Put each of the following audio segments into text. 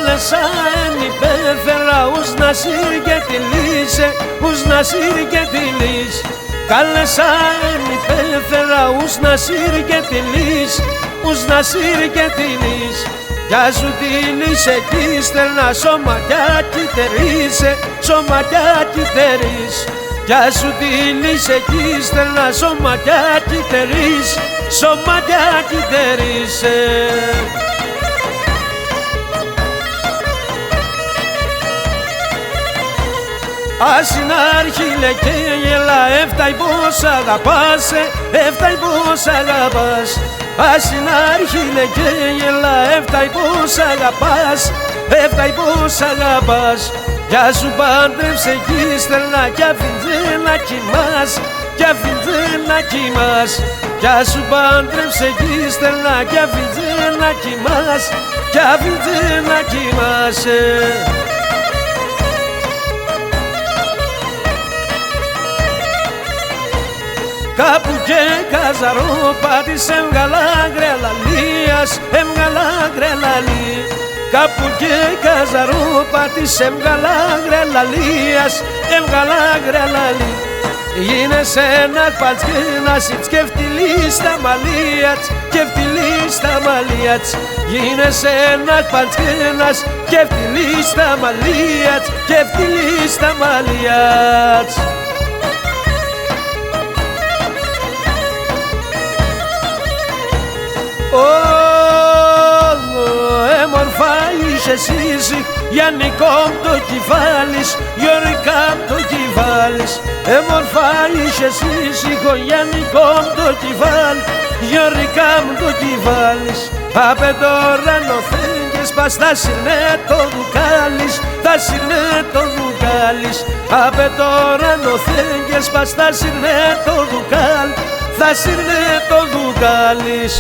Kalesen υπέφερα ους να σύρ και τη λύσε, ους να σύρ και τη λύσε. Καλεσάν υπέφερα ους να σύρ και τη λύσε, ους να σύρ και τη λύσε. Κι σου τη λύσε κι στερνά σώματιά κυτερίσε, σώματιά κυτερίσε. Κι σου τη λύσε κι στερνά σώματιά κυτερίσε, σώματιά κυτερίσε. Ασυνάρχηλε και γελά, έφταει πως αγαπάσαι, έφταει πως αγαπάς. Ασυνάρχηλε και γελά, έφταει πως αγαπάς, έφταει πως αγαπάς. Κι σου πάντρεψε κι στερνά κι αφήντε να κοιμάς, κι αφήντε να κοιμάς. Κι σου πάντρεψε κι στερνά κι αφήντε να κοιμάς, κι αφήντε να κοιμάσαι. Κάπου και καζαρόπατης έβγαλα γκρελαλίας, έβγαλα γκρελαλία. Κάπου και καζαρόπατης έβγαλα γκρελαλίας, έβγαλα γκρελαλία. Γίνεσαι ένας παλτσκένας και φτυλείς τα μαλλία τς, και φτυλείς τα μαλλία τς. Γίνεσαι ένας παλτσκένας και φτυλείς τα μαλλία τς, και φτυλείς τα μαλλία τς. Έμορφα είσαι σύζυγ, Γιάννικο το κεφάλις, Γιώργικα το κεφάλις. Έμορφα είσαι σύζυγ, Γιάννικο το κεφάλις, Γιώργικα το κεφάλις. Απ' τώρα νοθέγγες πας θα συρνέ το δουκάλις, θα συρνέ το δουκάλις. Απ' τώρα νοθέγγες πας θα συρνέ το δουκάλις, θα συρνέ το δουκάλις.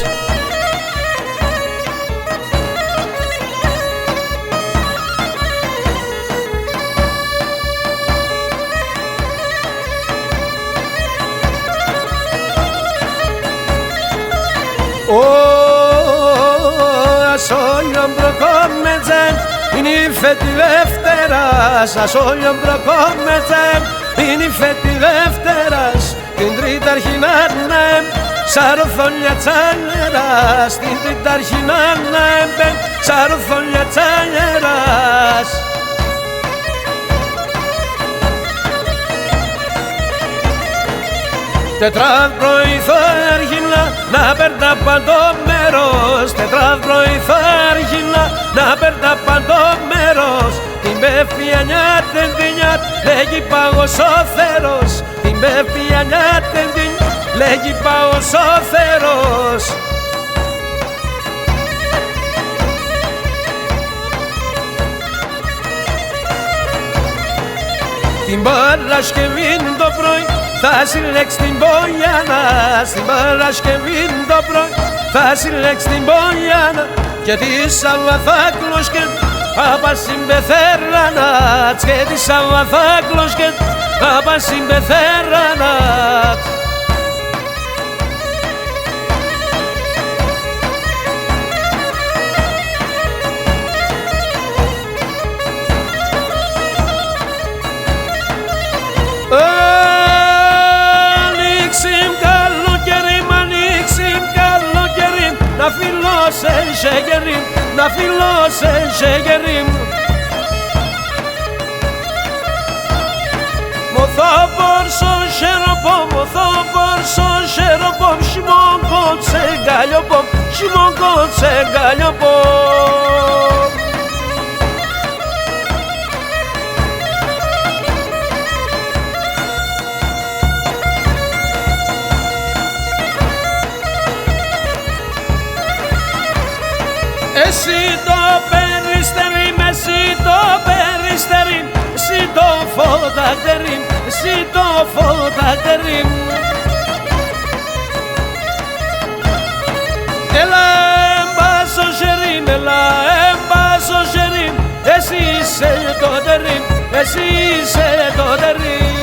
Ασόλιον προκόμμετζεν, είναι η φέτη Δευτέρας. Ασόλιον προκόμμετζεν, είναι η φέτη Δευτέρας. Την τρίτα αρχινάνεμ, σαροθόλια τσάλερας. Την τρίτα αρχινάνεμ, σαροθόλια τσάλερας. Τετράδ πρωί θα έρχινα να παίρνω παντό μέρος. Τετράδ πρωί θα έρχινα να παίρνω παντό μέρος. Την πέφτει ανιάτ τεντινιάτ, λέγει πάγος ο θέρος. Την πέφτει ανιάτ τεντινιάτ, λέγει πάγος ο θέρος. Την Παρασκευή το πρωί θα συλλέξει την Πολιάνα. Στην Παρασκευή το πρωί θα συλλέξει την Πολιάνα. Και τη Σαββαθάκλος και απα συμπεθέρανατς. Και τη Σαββαθάκλος και απα συμπεθέρανατς. Να φιλώσαι γερίμ, να φιλώσαι γερίμ. Μοθώ πορσό χεροπόμ, μοθώ πορσό χεροπόμ. Σιμόν κότσε γκαλιοπόμ, σιμόν κότσε γκαλιοπόμ. Εσύ το περιστερίμ, εσύ το περιστερίμ, εσύ το φωτακτερίμ, εσύ το φωτακτερίμ. Έλα εμπάσω γερίμ, έλα εμπάσω γερίμ, εσύ είσαι το τερίμ, εσύ είσαι το τερίμ.